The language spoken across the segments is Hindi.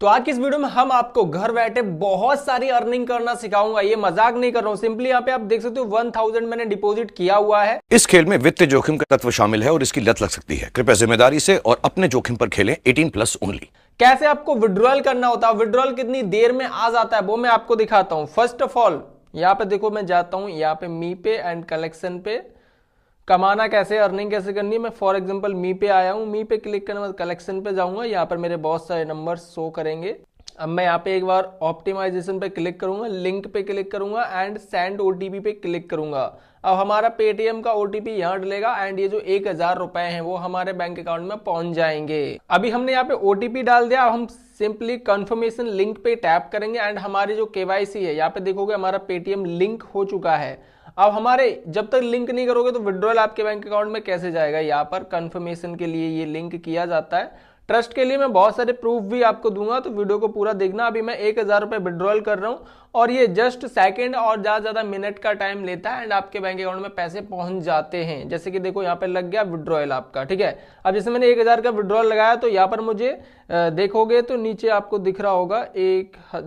तो आज की इस वीडियो में हम आपको घर बैठे बहुत सारी अर्निंग करना सिखाऊंगा। ये मजाक नहीं कर रहा हूं, सिंपली यहाँ पे आप देख सकते हो 1000 मैंने डिपॉजिट किया हुआ है। इस खेल में वित्तीय जोखिम का तत्व शामिल है और इसकी लत लग सकती है। कृपया जिम्मेदारी से और अपने जोखिम पर खेलें। 18+ ओनली। कैसे आपको विड्रॉल करना होता है, विड्रॉल कितनी देर में आ जाता है वो मैं आपको दिखाता हूं। फर्स्ट ऑफ ऑल यहाँ पे देखो, मैं जाता हूं यहाँ पे मी पे एंड कलेक्शन पे। कमाना कैसे, अर्निंग कैसे करनी है, मैं फॉर एग्जांपल मी पे आया हूं। मी पे क्लिक करने के बाद कलेक्शन पे जाऊंगा, यहाँ पर मेरे बहुत सारे नंबर शो करेंगे। अब मैं यहाँ पे एक बार ऑप्टिमाइजेशन पे क्लिक करूंगा, लिंक पे क्लिक करूंगा एंड सेंड ओटीपी पे क्लिक करूंगा। अब हमारा पेटीएम का ओटीपी यहाँ डलेगा एंड ये जो 1000 रुपए हैं वो हमारे बैंक अकाउंट में पहुंच जाएंगे। अभी हमने यहाँ पे ओटीपी डाल दिया। अब हम सिंपली कंफर्मेशन लिंक पे टैप करेंगे एंड हमारी जो केवाईसी है यहाँ पे देखोगे हमारा पेटीएम लिंक हो चुका है। अब हमारे जब तक लिंक नहीं करोगे तो विड्रॉल आपके बैंक अकाउंट में कैसे जाएगा, यहाँ पर कंफर्मेशन के लिए ये लिंक किया जाता है। ट्रस्ट के लिए मैं बहुत सारे प्रूफ भी आपको दूंगा, तो वीडियो को पूरा देखना। अभी मैं 1000 रुपए विड्रॉल कर रहा हूं और ये जस्ट सेकंड और ज्यादा मिनट का टाइम लेता है एंड आपके बैंक अकाउंट में पैसे पहुंच जाते हैं। जैसे कि देखो यहाँ पे लग गया विड्रॉल आपका, ठीक है। अब जैसे मैंने 1000 का विड्रॉल लगाया तो यहाँ पर मुझे देखोगे तो नीचे आपको दिख रहा होगा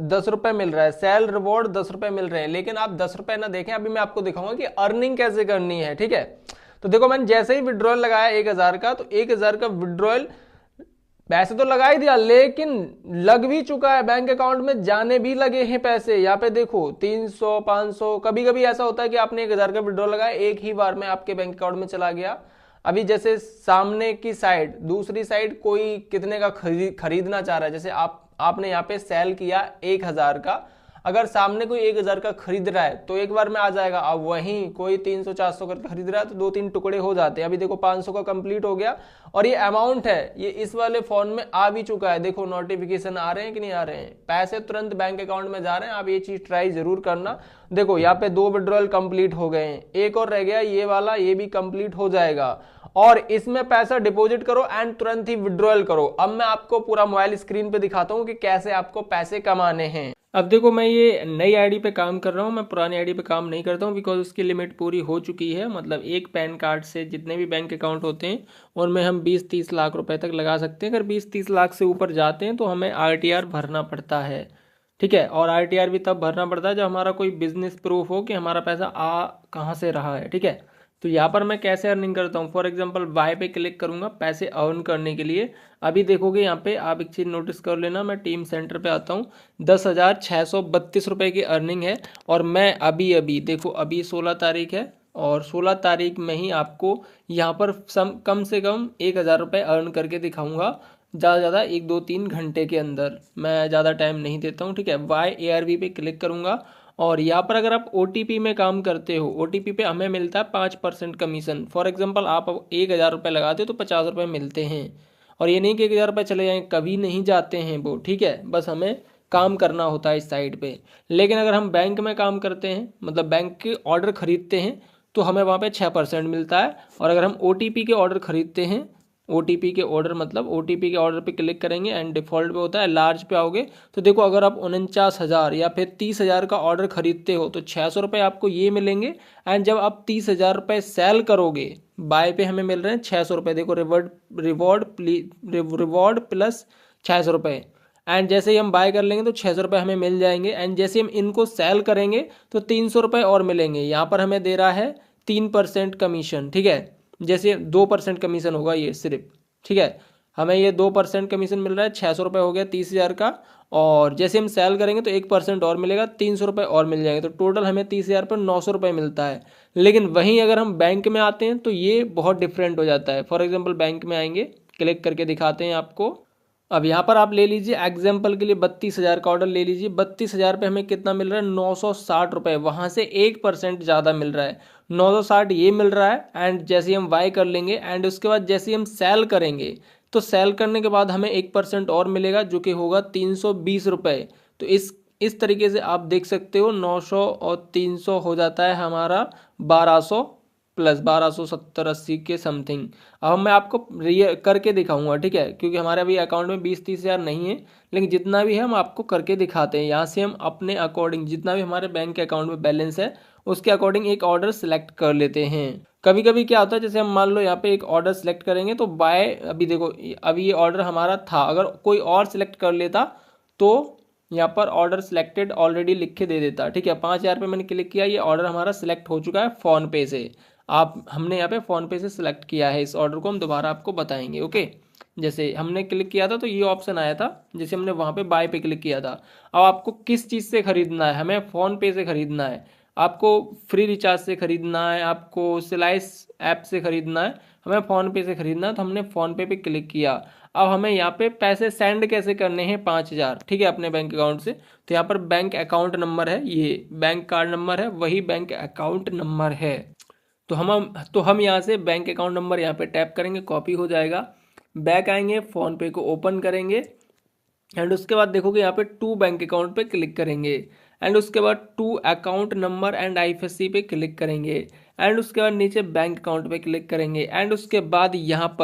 10 रुपए मिल रहा है, सेल रिवॉर्ड 10 रुपए मिल रहे हैं। लेकिन आप 10 रुपए ना देखें, अभी मैं आपको दिखाऊंगा कि अर्निंग कैसे करनी है, ठीक है। तो देखो मैंने जैसे ही विड्रॉल लगाया 1000 का, तो 1000 का विड्रॉल पैसे तो लगा ही दिया, लेकिन लग भी चुका है, बैंक अकाउंट में जाने भी लगे हैं पैसे। यहाँ पे देखो 300 500, कभी कभी ऐसा होता है कि आपने 1000 का विड्रॉल लगाया, एक ही बार में आपके बैंक अकाउंट में चला गया। अभी जैसे सामने की साइड, दूसरी साइड कोई कितने का खरीदना चाह रहा है, जैसे आपने यहाँ पे सेल किया 1000 का, अगर सामने कोई 1000 का खरीद रहा है तो एक बार में आ जाएगा। अब वहीं कोई 300 400 करके खरीद रहा है तो 2-3 टुकड़े हो जाते हैं। अभी देखो 500 का कंप्लीट हो गया और ये अमाउंट है, ये इस वाले फोन में आ भी चुका है। देखो नोटिफिकेशन आ रहे हैं कि नहीं आ रहे हैं, पैसे तुरंत बैंक अकाउंट में जा रहे हैं। आप ये चीज ट्राई जरूर करना। देखो यहाँ पे 2 विड्रॉल कंप्लीट हो गए हैं, एक और रह गया ये वाला, ये भी कंप्लीट हो जाएगा। और इसमें पैसा डिपॉजिट करो एंड तुरंत ही विड्रॉल करो। अब मैं आपको पूरा मोबाइल स्क्रीन पे दिखाता हूँ कि कैसे आपको पैसे कमाने हैं। अब देखो मैं ये नई आईडी पे काम कर रहा हूँ, मैं पुरानी आईडी पे काम नहीं करता हूँ, बिकॉज उसकी लिमिट पूरी हो चुकी है। मतलब एक पैन कार्ड से जितने भी बैंक अकाउंट होते हैं उनमें हम 20-30 लाख रुपए तक लगा सकते हैं। अगर 20-30 लाख से ऊपर जाते हैं तो हमें आरटीआर भरना पड़ता है, ठीक है। और आरटीआर भी तब भरना पड़ता है जब हमारा कोई बिजनेस प्रूफ हो कि हमारा पैसा आ कहाँ से रहा है, ठीक है। तो यहाँ पर मैं कैसे अर्निंग करता हूँ, फॉर एग्जांपल बाय पे क्लिक करूँगा पैसे अर्न करने के लिए। अभी देखोगे यहाँ पे आप एक चीज़ नोटिस कर लेना, मैं टीम सेंटर पे आता हूँ, 10,632 रुपये की अर्निंग है। और मैं अभी देखो, अभी 16 तारीख है और 16 तारीख में ही आपको यहाँ पर कम से कम 1000 रुपये अर्न करके दिखाऊंगा। ज़्यादा ज़्यादा 1-2-3 घंटे के अंदर, मैं ज़्यादा टाइम नहीं देता हूँ, ठीक है। YARV पे क्लिक करूँगा और यहाँ पर अगर आप OTP में काम करते हो, OTP पे हमें मिलता है 5% कमीशन। फॉर एग्जांपल आप 1000 रुपये लगाते हो तो 50 रुपये मिलते हैं। और ये नहीं कि 1000 रुपये चले जाएँ, कभी नहीं जाते हैं वो, ठीक है। बस हमें काम करना होता है इस साइड पे। लेकिन अगर हम बैंक में काम करते हैं, मतलब बैंक के ऑर्डर खरीदते हैं, तो हमें वहाँ पे 6% मिलता है। और अगर हम OTP के ऑर्डर खरीदते हैं, OTP के ऑर्डर मतलब OTP के ऑर्डर पे क्लिक करेंगे एंड डिफ़ॉल्ट पे होता है, लार्ज पे आओगे तो देखो अगर आप 49,000 या फिर 30,000 का ऑर्डर खरीदते हो तो 600 रुपये आपको ये मिलेंगे। एंड जब आप 30,000 रुपये सेल करोगे, बाय पे हमें मिल रहे हैं 600 रुपये। देखो रिवॉर्ड प्लस 600 रुपये। एंड जैसे ही हम बाय कर लेंगे तो 600 रुपये हमें मिल जाएंगे। एंड जैसे हम इनको सेल करेंगे तो 300 रुपये और मिलेंगे। यहाँ पर हमें दे रहा है 3% कमीशन, ठीक है। जैसे 2% कमीशन होगा ये सिर्फ, ठीक है। हमें ये 2% कमीशन मिल रहा है, 600 रुपये हो गया 30,000 का। और जैसे हम सेल करेंगे तो 1% और मिलेगा, 300 रुपये और मिल जाएंगे। तो टोटल हमें 30,000 पर 900 रुपये मिलता है। लेकिन वहीं अगर हम बैंक में आते हैं तो ये बहुत डिफरेंट हो जाता है। फॉर एग्जाम्पल बैंक में आएंगे, क्लिक करके दिखाते हैं आपको। अब यहाँ पर आप ले लीजिए एग्जाम्पल के लिए 32,000 का ऑर्डर ले लीजिए। 32,000 पे हमें कितना मिल रहा है, 960 रुपये। वहाँ से 1% ज़्यादा मिल रहा है, 960 ये मिल रहा है। एंड जैसे हम बाय कर लेंगे एंड उसके बाद जैसे हम सेल करेंगे तो सेल करने के बाद हमें 1% और मिलेगा जो कि होगा 320 रुपये। तो इस तरीके से आप देख सकते हो 900 और 300 हो जाता है हमारा 1200 प्लस 1270-80 के समथिंग। अब मैं आपको करके दिखाऊंगा, ठीक है, क्योंकि हमारे अभी अकाउंट में 20-30 हज़ार नहीं है। लेकिन जितना भी है हम आपको करके दिखाते हैं। यहाँ से हम अपने अकॉर्डिंग जितना भी हमारे बैंक के अकाउंट में बैलेंस है उसके अकॉर्डिंग एक ऑर्डर सेलेक्ट कर लेते हैं। कभी कभी क्या होता है, जैसे हम मान लो यहाँ पे एक ऑर्डर सेलेक्ट करेंगे तो बाय, अभी देखो अभी ये ऑर्डर हमारा था, अगर कोई और सिलेक्ट कर लेता तो यहाँ पर ऑर्डर सिलेक्टेड ऑलरेडी लिख के दे देता। ठीक है, 5,000 पे मैंने क्लिक किया, ये ऑर्डर हमारा सिलेक्ट हो चुका है फ़ोन पे से। आप हमने यहाँ पे फ़ोन पे से सिलेक्ट किया है, इस ऑर्डर को हम दोबारा आपको बताएंगे। ओके, जैसे हमने क्लिक किया था तो ये ऑप्शन आया था, जैसे हमने वहाँ पे बाय पे क्लिक किया था। अब आपको किस चीज़ से ख़रीदना है, हमें फ़ोन पे से ख़रीदना है, आपको फ्री रिचार्ज से ख़रीदना है, आपको सिलाइस ऐप से ख़रीदना है, हमें फ़ोन पे से ख़रीदना है। तो हमने फ़ोन पे क्लिक किया। अब हमें यहाँ पे पैसे सेंड कैसे करने हैं, 5,000, ठीक है, अपने बैंक अकाउंट से। तो यहाँ पर बैंक अकाउंट नंबर है, ये बैंक कार्ड नंबर है, वही बैंक अकाउंट नंबर है। तो हम यहाँ से बैंक अकाउंट नंबर यहाँ पे टैप करेंगे, कॉपी हो जाएगा। बैक आएंगे, फ़ोन पे को ओपन करेंगे एंड उसके बाद देखोगे यहाँ पे टू बैंक अकाउंट पे क्लिक करेंगे एंड उसके बाद to account number and IFSC पे क्लिक करेंगे एंड उसके बाद नीचे बैंक अकाउंट पे क्लिक करेंगे एंड उसके बाद यहाँ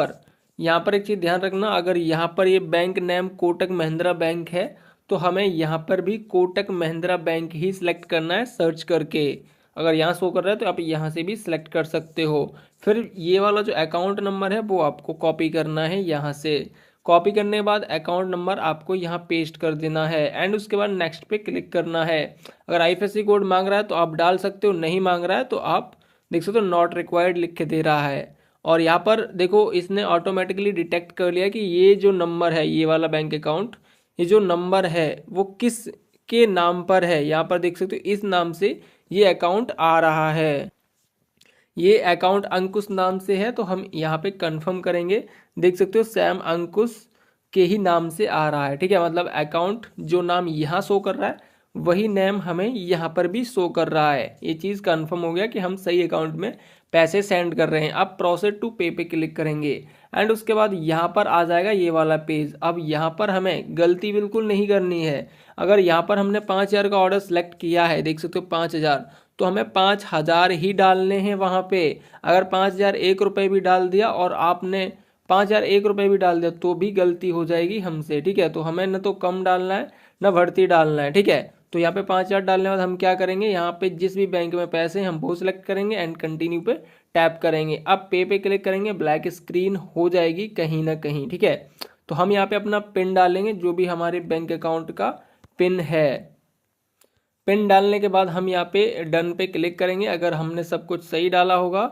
पर एक चीज़ ध्यान रखना, अगर यहाँ पर ये bank name Kotak Mahindra bank है तो हमें यहाँ पर भी कोटक महिंद्रा बैंक ही सिलेक्ट करना है सर्च करके। अगर यहाँ शो कर रहा है तो आप यहाँ से भी सिलेक्ट कर सकते हो। फिर ये वाला जो अकाउंट नंबर है वो आपको कॉपी करना है, यहाँ से कॉपी करने के बाद अकाउंट नंबर आपको यहाँ पेस्ट कर देना है एंड उसके बाद नेक्स्ट पे क्लिक करना है। अगर आईएफएससी कोड मांग रहा है तो आप डाल सकते हो, नहीं मांग रहा है तो आप देख सकते हो नॉट रिक्वायर्ड लिख के दे रहा है। और यहाँ पर देखो इसने ऑटोमेटिकली डिटेक्ट कर लिया कि ये जो नंबर है, ये वाला बैंक अकाउंट, ये जो नंबर है वो किस के नाम पर है। यहाँ पर देख सकते हो इस नाम से ये अकाउंट आ रहा है, ये अकाउंट अंकुश नाम से है। तो हम यहाँ पे कंफर्म करेंगे, देख सकते हो सैम अंकुश के ही नाम से आ रहा है। ठीक है, मतलब अकाउंट जो नाम यहाँ शो कर रहा है वही नेम हमें यहाँ पर भी शो कर रहा है। ये चीज़ कंफर्म हो गया कि हम सही अकाउंट में पैसे सेंड कर रहे हैं। अब प्रोसेस टू पे पे क्लिक करेंगे एंड उसके बाद यहाँ पर आ जाएगा ये वाला पेज। अब यहाँ पर हमें गलती बिल्कुल नहीं करनी है। अगर यहाँ पर हमने 5,000 का ऑर्डर सेलेक्ट किया है, देख सकते हो 5,000, तो हमें 5,000 ही डालने हैं वहाँ पे। अगर 5,001 रुपये भी डाल दिया और आपने 5,001 रुपये भी डाल दिया तो भी गलती हो जाएगी हमसे। ठीक है, तो हमें न तो कम डालना है न भर्ती डालना है। ठीक है, तो यहाँ पे 5,000 डालने के बाद हम क्या करेंगे, यहाँ पे जिस भी बैंक में पैसे हैं हम वो सिलेक्ट करेंगे एंड कंटिन्यू पे टैप करेंगे। अब पे क्लिक करेंगे, ब्लैक स्क्रीन हो जाएगी कहीं ना कहीं। ठीक है, तो हम यहाँ पे अपना पिन डालेंगे, जो भी हमारे बैंक अकाउंट का पिन है। पिन डालने के बाद हम यहाँ पे डन पे क्लिक करेंगे। अगर हमने सब कुछ सही डाला होगा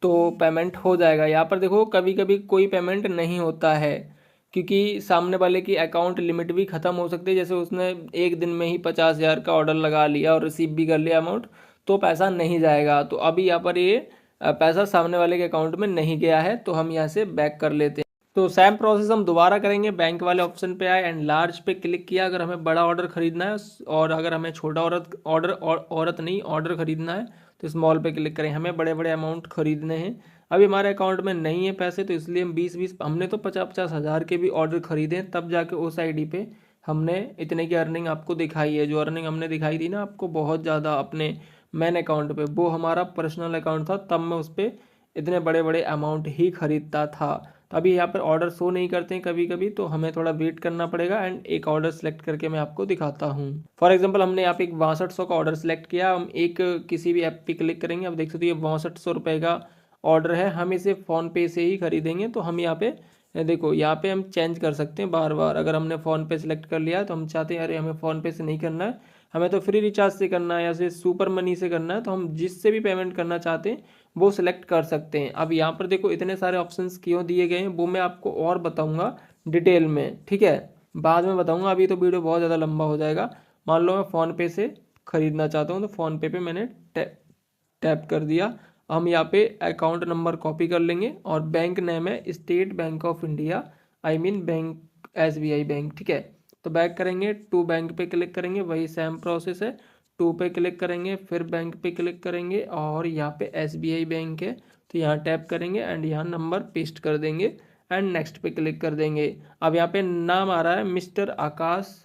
तो पेमेंट हो जाएगा। यहाँ पर देखो कभी कभी कोई पेमेंट नहीं होता है क्योंकि सामने वाले की अकाउंट लिमिट भी ख़त्म हो सकती है। जैसे उसने एक दिन में ही 50,000 का ऑर्डर लगा लिया और रिसीव भी कर लिया अमाउंट, तो पैसा नहीं जाएगा। तो अभी यहाँ पर ये पैसा सामने वाले के अकाउंट में नहीं गया है, तो हम यहाँ से बैक कर लेते हैं। तो सेम प्रोसेस हम दोबारा करेंगे। बैंक वाले ऑप्शन पे आए एंड लार्ज पे क्लिक किया अगर हमें बड़ा ऑर्डर खरीदना है, और अगर हमें छोटा ऑर्डर खरीदना है तो स्मॉल पे क्लिक करें। हमें बड़े बड़े अमाउंट खरीदने हैं, अभी हमारे अकाउंट में नहीं है पैसे, तो इसलिए हम 20-20 हमने तो 50-50 हज़ार के भी ऑर्डर खरीदे, तब जाके उस आईडी पे हमने इतने की अर्निंग आपको दिखाई है। जो अर्निंग हमने दिखाई थी ना आपको बहुत ज़्यादा अपने मेन अकाउंट पे, वो हमारा पर्सनल अकाउंट था, तब मैं उस पर इतने बड़े बड़े अमाउंट ही खरीदता था। तो अभी यहाँ पर ऑर्डर शो नहीं करते हैं कभी कभी, तो हमें थोड़ा वेट करना पड़ेगा एंड एक ऑर्डर सेलेक्ट करके मैं आपको दिखाता हूँ। फॉर एग्जांपल हमने यहाँ पे एक 6200 का ऑर्डर सेलेक्ट किया। हम एक किसी भी ऐप पे क्लिक करेंगे, अब देख सकते हो ये 6200 रुपये का ऑर्डर है, हम इसे फ़ोन पे से ही खरीदेंगे। तो हम यहाँ पे देखो, यहाँ पे हम चेंज कर सकते हैं बार बार। अगर हमने फ़ोन पे सेलेक्ट कर लिया तो हम चाहते हैं अरे हमें फ़ोन पे से नहीं करना है, हमें तो फ्री रिचार्ज से करना है या फिर सुपर मनी से करना है, तो हम जिससे भी पेमेंट करना चाहते हैं वो सिलेक्ट कर सकते हैं। अब यहाँ पर देखो इतने सारे ऑप्शंस क्यों दिए गए हैं वो मैं आपको और बताऊँगा डिटेल में। ठीक है, बाद में बताऊँगा, अभी तो वीडियो बहुत ज़्यादा लंबा हो जाएगा। मान लो मैं फ़ोन पे से ख़रीदना चाहता हूँ, तो फ़ोन पे मैंने टैप कर दिया। हम यहाँ पे अकाउंट नंबर कॉपी कर लेंगे और बैंक नेम है state bank of India, I mean bank SBI bank. ठीक है, तो बैक करेंगे, टू बैंक पे क्लिक करेंगे, वही सेम प्रोसेस है। टू पे क्लिक करेंगे, फिर बैंक पे क्लिक करेंगे और यहाँ पे SBI बैंक है तो यहाँ टैप करेंगे एंड यहाँ नंबर पेस्ट कर देंगे एंड नेक्स्ट पे क्लिक कर देंगे। अब यहाँ पे नाम आ रहा है मिस्टर आकाश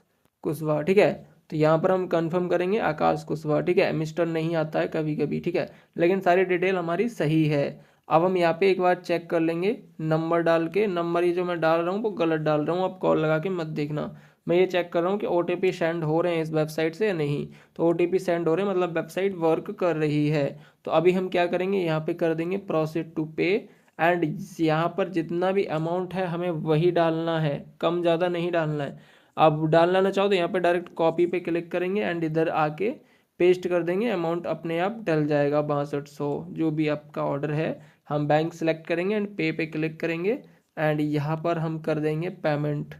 कुशवाहा। ठीक है, तो यहाँ पर हम कंफर्म करेंगे आकाश कुशवाहा। ठीक है, मिस्टर नहीं आता है कभी कभी। ठीक है, लेकिन सारी डिटेल हमारी सही है। अब हम यहाँ पे एक बार चेक कर लेंगे नंबर डाल के। नंबर ये जो मैं डाल रहा हूँ वो गलत डाल रहा हूँ, आप कॉल लगा के मत देखना। मैं ये चेक कर रहा हूँ कि OTP सेंड हो रहे हैं इस वेबसाइट से या नहीं। तो OTP सेंड हो रहे हैं मतलब वेबसाइट वर्क कर रही है। तो अभी हम क्या करेंगे, यहाँ पे कर देंगे प्रोसीड टू पे एंड यहाँ पर जितना भी अमाउंट है हमें वही डालना है, कम ज़्यादा नहीं डालना है। आप डालना ना चाहो तो यहाँ पे डायरेक्ट कॉपी पे क्लिक करेंगे एंड इधर आके पेस्ट कर देंगे, अमाउंट अपने आप डल जाएगा 6200 जो भी आपका ऑर्डर है। हम बैंक सेलेक्ट करेंगे एंड पे क्लिक करेंगे एंड यहाँ पर हम कर देंगे पेमेंट।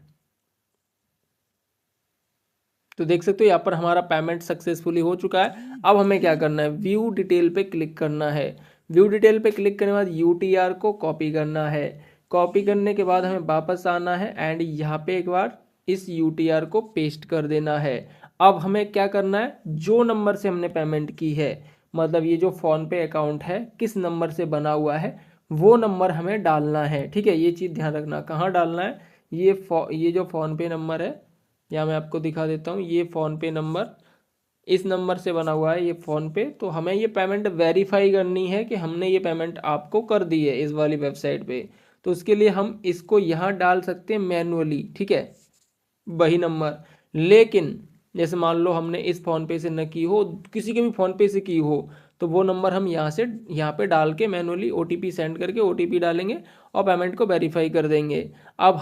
तो देख सकते हो यहाँ पर हमारा पेमेंट सक्सेसफुली हो चुका है। अब हमें क्या करना है, व्यू डिटेल पे क्लिक करना है। व्यू डिटेल पे क्लिक करने के बाद यूटीआर को कॉपी करना है। कॉपी करने के बाद हमें वापस आना है एंड यहाँ पे एक बार इस यूटीआर को पेस्ट कर देना है। अब हमें क्या करना है, जो नंबर से हमने पेमेंट की है, मतलब ये जो फ़ोन पे अकाउंट है किस नंबर से बना हुआ है वो नंबर हमें डालना है। ठीक है, ये चीज़ ध्यान रखना। कहाँ डालना है, ये जो फ़ोन पे नंबर है, या मैं आपको दिखा देता हूँ, ये फ़ोन पे नंबर इस नंबर से बना हुआ है ये फ़ोन पे। तो हमें ये पेमेंट वेरीफाई करनी है कि हमने ये पेमेंट आपको कर दी है इस वाली वेबसाइट पे। तो उसके लिए हम इसको यहाँ डाल सकते हैं मैनुअली, ठीक है, वही नंबर। लेकिन जैसे मान लो हमने इस फ़ोन पे से न की हो, किसी के भी फ़ोन पे से की हो, तो वो नंबर हम यहाँ पे डाल के मैनुअली ओटीपी सेंड करके ओटीपी डालेंगे और पेमेंट को वेरीफाई कर देंगे। अब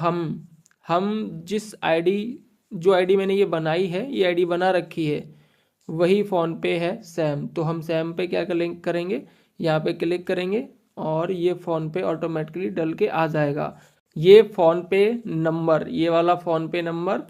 हम जिस जो आईडी मैंने ये बनाई है, ये आईडी बना रखी है, वही फ़ोन पे है सैम। तो हम सैम पे क्या करेंगे, यहाँ पे क्लिक करेंगे और ये फ़ोन पे ऑटोमेटिकली डल के आ जाएगा। ये फ़ोन पे नंबर, ये वाला फ़ोन पे नंबर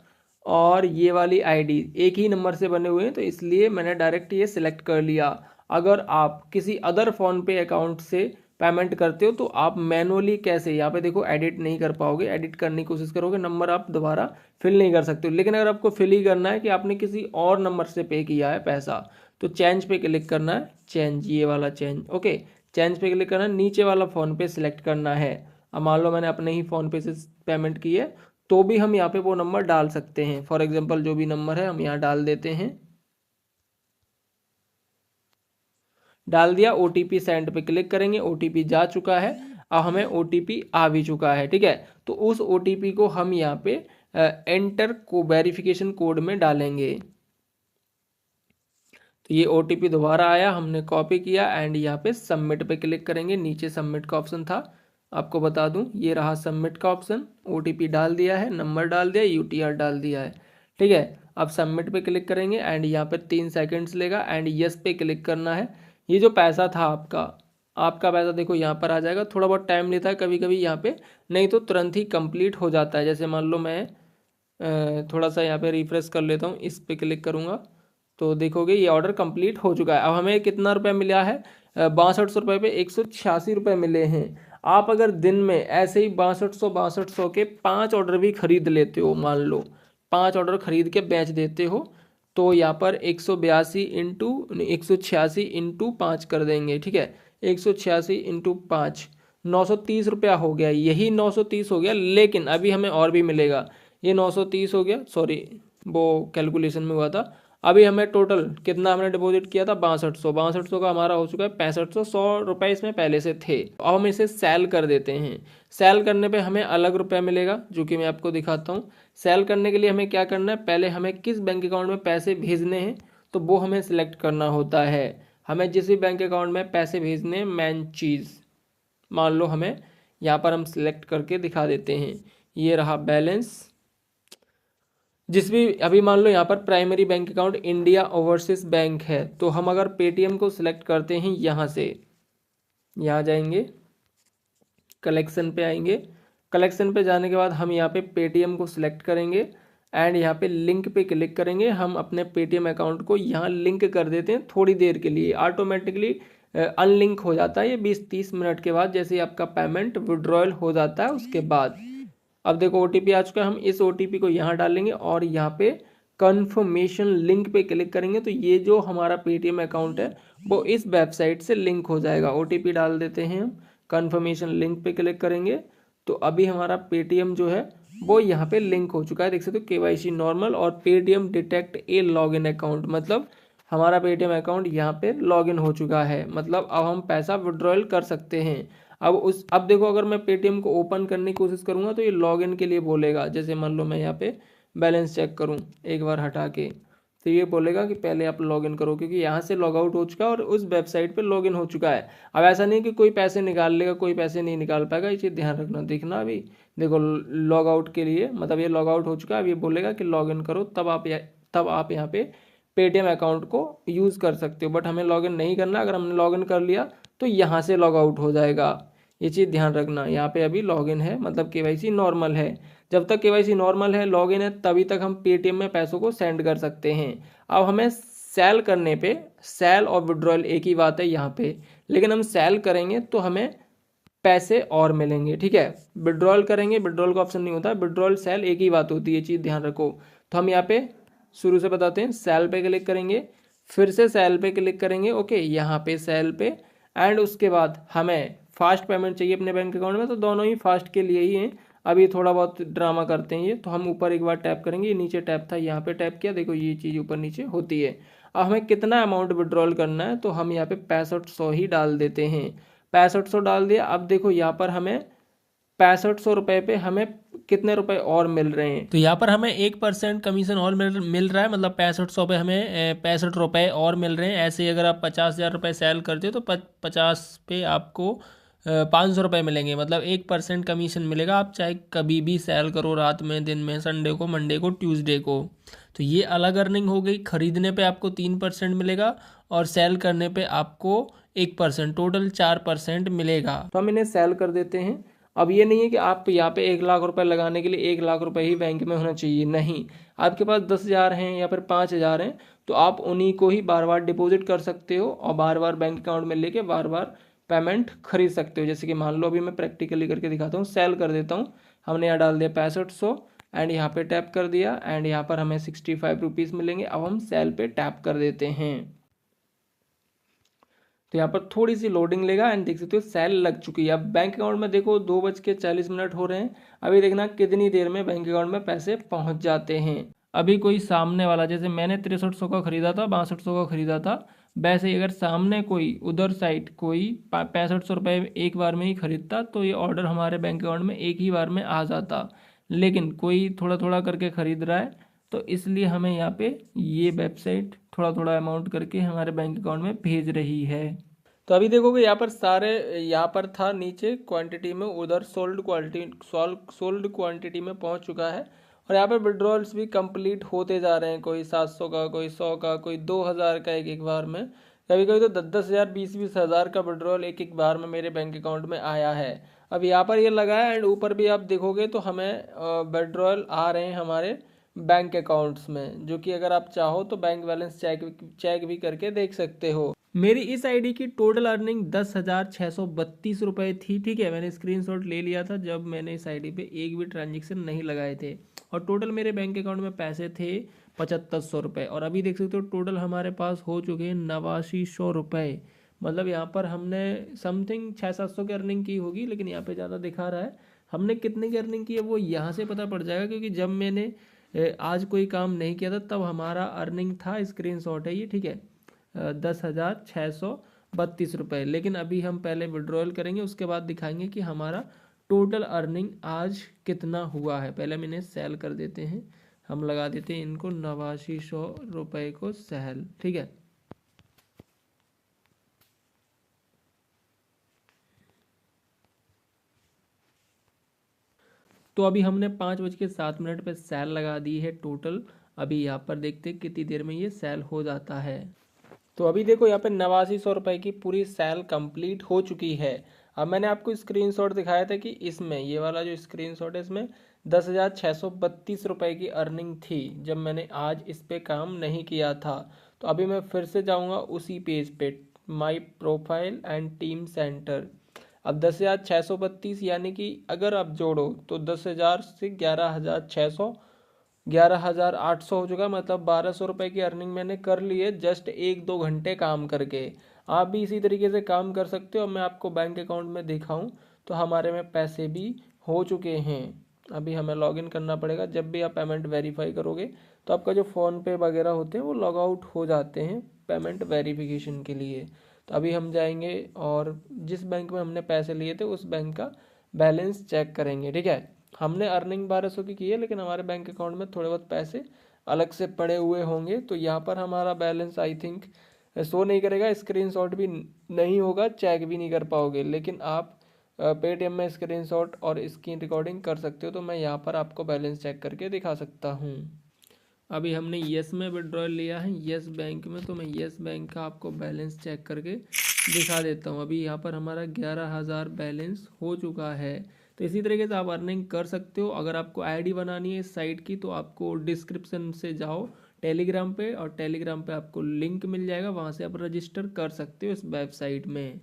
और ये वाली आईडी एक ही नंबर से बने हुए हैं, तो इसलिए मैंने डायरेक्ट ये सिलेक्ट कर लिया। अगर आप किसी अदर फ़ोन पे अकाउंट से पेमेंट करते हो तो आप मैनुअली कैसे, यहाँ पे देखो एडिट नहीं कर पाओगे, एडिट करने की कोशिश करोगे नंबर आप दोबारा फिल नहीं कर सकते हो। लेकिन अगर आपको फिल ही करना है कि आपने किसी और नंबर से पे किया है पैसा, तो चेंज पे क्लिक करना है, चेंज, ये वाला चेंज, ओके, चेंज पे क्लिक करना है, नीचे वाला फ़ोन पे सिलेक्ट करना है। अब मान लो मैंने अपने ही फ़ोन पे से पेमेंट की है, तो भी हम यहाँ पे वो नंबर डाल सकते हैं। फॉर एग्जांपल जो भी नंबर है हम यहाँ डाल देते हैं, डाल दिया, ओटीपी सेंड पे क्लिक करेंगे, ओटीपी जा चुका है। अब हमें ओटीपी आ भी चुका है, ठीक है। तो उस ओटीपी को हम यहाँ पे एंटर को वेरिफिकेशन कोड में डालेंगे। तो ये ओटीपी दोबारा आया, हमने कॉपी किया एंड यहाँ पे सबमिट पे क्लिक करेंगे। नीचे सबमिट का ऑप्शन था, आपको बता दूं ये रहा सबमिट का ऑप्शन। ओटीपी डाल दिया है, नंबर डाल दिया, यूटीआर डाल दिया है, ठीक है। अब सबमिट पे क्लिक करेंगे एंड यहाँ पे 3 सेकंड्स लेगा एंड यस पे क्लिक करना है। ये जो पैसा था आपका पैसा देखो यहाँ पर आ जाएगा। थोड़ा बहुत टाइम लेता है कभी कभी यहाँ पे, नहीं तो तुरंत ही कंप्लीट हो जाता है। जैसे मान लो मैं थोड़ा सा यहाँ पे रिफ्रेश कर लेता हूँ, इस पे क्लिक करूँगा तो देखोगे ये ऑर्डर कंप्लीट हो चुका है। अब हमें कितना रुपया मिला है, 6200 रुपये पे 186 रुपये मिले हैं। आप अगर दिन में ऐसे ही 6200 के 5 ऑर्डर भी खरीद लेते हो, मान लो 5 ऑर्डर खरीद के बेच देते हो, तो यहाँ पर 186 इंटू 5 कर देंगे, ठीक है। 186 इंटू 5 930 रुपया हो गया, यही 930 हो गया। लेकिन अभी हमें और भी मिलेगा, ये 930 हो गया, सॉरी वो कैलकुलेशन में हुआ था। अभी हमें टोटल कितना हमने डिपॉजिट किया था, 6200 का हमारा हो चुका है 6500। 100 रुपये इसमें पहले से थे। अब हम इसे सेल कर देते हैं। सेल करने पे हमें अलग रुपया मिलेगा, जो कि मैं आपको दिखाता हूँ। सेल करने के लिए हमें क्या करना है, पहले हमें किस बैंक अकाउंट में पैसे भेजने हैं तो वो हमें सिलेक्ट करना होता है। हमें जिस भी बैंक अकाउंट में पैसे भेजने हैं, मेन चीज़ मान लो हमें यहाँ पर हम सिलेक्ट करके दिखा देते हैं। ये रहा बैलेंस, जिस भी अभी मान लो यहाँ पर primary bank account India overseas bank है, तो हम अगर पेटीएम को सिलेक्ट करते हैं, यहाँ से यहाँ जाएंगे, कलेक्शन पे आएंगे। कलेक्शन पे जाने के बाद हम यहाँ पे पेटीएम को सिलेक्ट करेंगे एंड यहाँ पे लिंक पे क्लिक करेंगे। हम अपने पेटीएम अकाउंट को यहाँ लिंक कर देते हैं थोड़ी देर के लिए, ऑटोमेटिकली अनलिंक हो जाता है ये 20-30 मिनट के बाद, जैसे आपका पेमेंट विड्रॉयल हो जाता है उसके बाद। अब देखो ओटीपी आ चुका है, हम इस ओटीपी को यहाँ डालेंगे और यहाँ पे कन्फर्मेशन लिंक पे क्लिक करेंगे, तो ये जो हमारा पेटीएम अकाउंट है वो इस वेबसाइट से लिंक हो जाएगा। ओटीपी डाल देते हैं हम, कन्फर्मेशन लिंक पे क्लिक करेंगे, तो अभी हमारा पेटीएम जो है वो यहाँ पे लिंक हो चुका है। देख सकते हो केवाईसी नॉर्मल और पेटीएम डिटेक्ट ए लॉगिन अकाउंट, मतलब हमारा पेटीएम अकाउंट यहाँ पे लॉगिन हो चुका है। मतलब अब हम पैसा विड्रॉल कर सकते हैं। अब देखो अगर मैं पेटीएम को ओपन करने की कोशिश करूँगा तो ये लॉगिन के लिए बोलेगा। जैसे मान लो मैं यहाँ पे बैलेंस चेक करूँ एक बार हटा के, तो ये बोलेगा कि पहले आप लॉगिन करो, क्योंकि यहाँ से लॉग आउट हो चुका है और उस वेबसाइट पे लॉगिन हो चुका है। अब ऐसा नहीं कि कोई पैसे निकाल लेगा, कोई पैसे नहीं निकाल पाएगा, ये चीज़ ध्यान रखना। देखना अभी देखो लॉग आउट के लिए मतलब ये लॉग आउट हो चुका है। अब ये बोलेगा कि लॉगिन करो, तब आप यहाँ पे पेटीएम अकाउंट को यूज़ कर सकते हो। बट हमें लॉगिन नहीं करना, अगर हमने लॉगिन कर लिया तो यहाँ से लॉग आउट हो जाएगा। ये चीज़ ध्यान रखना। यहाँ पे अभी लॉगिन है मतलब केवाईसी नॉर्मल है। जब तक केवाईसी नॉर्मल है, लॉगिन है, तभी तक हम पेटीएम में पैसों को सेंड कर सकते हैं। अब हमें सेल करने पे, सेल और विड्रॉल एक ही बात है यहाँ पे, लेकिन हम सेल करेंगे तो हमें पैसे और मिलेंगे, ठीक है। विड्रॉल करेंगे, विड्रॉल का ऑप्शन नहीं होता, विड्रॉल सेल एक ही बात होती है, ये चीज़ ध्यान रखो। तो हम यहाँ पे शुरू से बताते हैं, सेल पे क्लिक करेंगे, फिर से सेल पे क्लिक करेंगे, ओके, यहाँ पे सेल पे, एंड उसके बाद हमें फास्ट पेमेंट चाहिए अपने बैंक अकाउंट में, तो दोनों ही फास्ट के लिए ही हैं। अभी थोड़ा बहुत ड्रामा करते हैं ये, तो हम ऊपर एक बार टैप करेंगे, ये नीचे टैप था, यहाँ पे टैप किया, देखो ये चीज़ ऊपर नीचे होती है। अब हमें कितना अमाउंट विड्रॉल करना है, तो हम यहाँ पे 6500 ही डाल देते हैं। 6500 डाल दिया। अब देखो यहाँ पर हमें 6500 रुपये पे हमें कितने रुपए और मिल रहे हैं, तो यहाँ पर हमें 1% कमीशन और मिल रहा है, मतलब 6500 पे हमें 65 रुपये और मिल रहे हैं। ऐसे ही अगर आप 50,000 रुपये सेल करते हो तो 50 पे आपको 500 रुपये मिलेंगे, मतलब 1% कमीशन मिलेगा। आप चाहे कभी भी सेल करो, रात में, दिन में, संडे को, मंडे को, ट्यूसडे को। तो ये अलग अर्निंग हो गई। खरीदने पे आपको 3% मिलेगा और सेल करने पे आपको 1%, टोटल 4% मिलेगा। तो हम इन्हें सेल कर देते हैं। अब ये नहीं है कि आप यहाँ पे 1 लाख रुपए लगाने के लिए 1 लाख रुपए ही बैंक में होना चाहिए, नहीं। आपके पास 10,000 हैं या फिर 5,000 हैं, तो आप उन्हीं को ही बार बार डिपॉजिट कर सकते हो और बार बार बैंक अकाउंट में लेके बार बार पेमेंट खरीद सकते हो। जैसे कि मान लो अभी मैं प्रैक्टिकली करके दिखाता हूँ, सेल कर देता हूँ। हमने यहाँ डाल दिया 6500 एंड यहाँ पे टैप कर दिया एंड यहाँ पर हमें 65 रुपीज़ मिलेंगे। अब हम सेल पे टैप कर देते हैं, तो यहाँ पर थोड़ी सी लोडिंग लेगा एंड देख सकते हो सेल लग चुकी है। अब बैंक अकाउंट में देखो 2:40 हो रहे हैं। अभी देखना कितनी देर में बैंक अकाउंट में पैसे पहुँच जाते हैं। अभी कोई सामने वाला, जैसे मैंने 6300 का खरीदा था, 6200 का खरीदा था, वैसे ही अगर सामने कोई उधर साइड कोई 6500 रुपये एक बार में ही खरीदता तो ये ऑर्डर हमारे बैंक अकाउंट में एक ही बार में आ जाता। लेकिन कोई थोड़ा थोड़ा करके खरीद रहा है, तो इसलिए हमें यहाँ पे ये वेबसाइट थोड़ा थोड़ा अमाउंट करके हमारे बैंक अकाउंट में भेज रही है। तो अभी देखोगे यहाँ पर सारे, यहाँ पर था नीचे क्वांटिटी में, उधर सोल्ड क्वांटिटी में पहुँच चुका है। और यहाँ पर विड्रॉल्स भी कंप्लीट होते जा रहे हैं, कोई 700 का, कोई 100 का, कोई 2,000 का एक एक बार में। कभी कभी तो 10-10 हज़ार, 20-20 हज़ार का विड्रॉल एक एक बार में मेरे बैंक अकाउंट में आया है। अब यहाँ पर ये लगा है एंड ऊपर भी आप देखोगे तो हमें विड्रॉल आ रहे हैं हमारे बैंक अकाउंट्स में, जो कि अगर आप चाहो तो बैंक बैलेंस चेक भी करके देख सकते हो। मेरी इस आईडी की टोटल अर्निंग 10,632 रुपये थी, ठीक है। मैंने स्क्रीनशॉट ले लिया था जब मैंने इस आईडी पे एक भी ट्रांजेक्शन नहीं लगाए थे, और टोटल मेरे बैंक अकाउंट में पैसे थे 7,500 रुपये। और अभी देख सकते हो टोटल हमारे पास हो चुके हैं 8900 रुपये। मतलब यहाँ पर हमने समथिंग 600-700 की अर्निंग की होगी, लेकिन यहाँ पे ज़्यादा दिखा रहा है। हमने कितने की अर्निंग की है वो यहाँ से पता पड़ जाएगा, क्योंकि जब मैंने आज कोई काम नहीं किया था तब हमारा अर्निंग था, स्क्रीनशॉट है ये, ठीक है, 10,632 रुपये। लेकिन अभी हम पहले विड्रॉल करेंगे, उसके बाद दिखाएंगे कि हमारा टोटल अर्निंग आज कितना हुआ है। पहले हम इन्हें सेल कर देते हैं, हम लगा देते हैं इनको 8900 रुपये को सेल, ठीक है। तो अभी हमने 5:07 पे सेल लगा दी है टोटल। अभी यहाँ पर देखते हैं कितनी देर में ये सेल हो जाता है। तो अभी देखो यहाँ पे 8900 रुपये की पूरी सेल कंप्लीट हो चुकी है। अब मैंने आपको स्क्रीनशॉट दिखाया था कि इसमें, ये वाला जो स्क्रीनशॉट है, इसमें 10,632 रुपये की अर्निंग थी जब मैंने आज इस पे काम नहीं किया था। तो अभी मैं फिर से जाऊँगा उसी पेज पे, my profile and team centre. अब 10,632 यानी कि अगर आप जोड़ो तो 10,000 से 11,600, 11,800 हो चुका, मतलब 1,200 रुपये की अर्निंग मैंने कर ली है जस्ट 1-2 घंटे काम करके। आप भी इसी तरीके से काम कर सकते हो। मैं आपको बैंक अकाउंट में दिखाऊं तो हमारे में पैसे भी हो चुके हैं। अभी हमें लॉगिन करना पड़ेगा। जब भी आप पेमेंट वेरीफाई करोगे तो आपका जो फ़ोनपे वगैरह होते हैं वो लॉग आउट हो जाते हैं पेमेंट वेरिफिकेशन के लिए। तो अभी हम जाएंगे और जिस बैंक में हमने पैसे लिए थे उस बैंक का बैलेंस चेक करेंगे, ठीक है। हमने अर्निंग 1,200 की है, लेकिन हमारे बैंक अकाउंट में थोड़े बहुत पैसे अलग से पड़े हुए होंगे। तो यहाँ पर हमारा बैलेंस आई थिंक शो नहीं करेगा, स्क्रीनशॉट भी नहीं होगा, चेक भी नहीं कर पाओगे, लेकिन आप पेटीएम में स्क्रीनशॉट और स्क्रीन रिकॉर्डिंग कर सकते हो। तो मैं यहाँ पर आपको बैलेंस चेक करके दिखा सकता हूँ। अभी हमने येस में विड्रॉल लिया है, येस बैंक में, तो मैं येस बैंक का आपको बैलेंस चेक करके दिखा देता हूँ। अभी यहाँ पर हमारा 11,000 बैलेंस हो चुका है। तो इसी तरीके से आप अर्निंग कर सकते हो। अगर आपको आईडी बनानी है इस साइट की तो आपको डिस्क्रिप्शन से जाओ टेलीग्राम पे, और टेलीग्राम पे आपको लिंक मिल जाएगा, वहाँ से आप रजिस्टर कर सकते हो इस वेबसाइट में।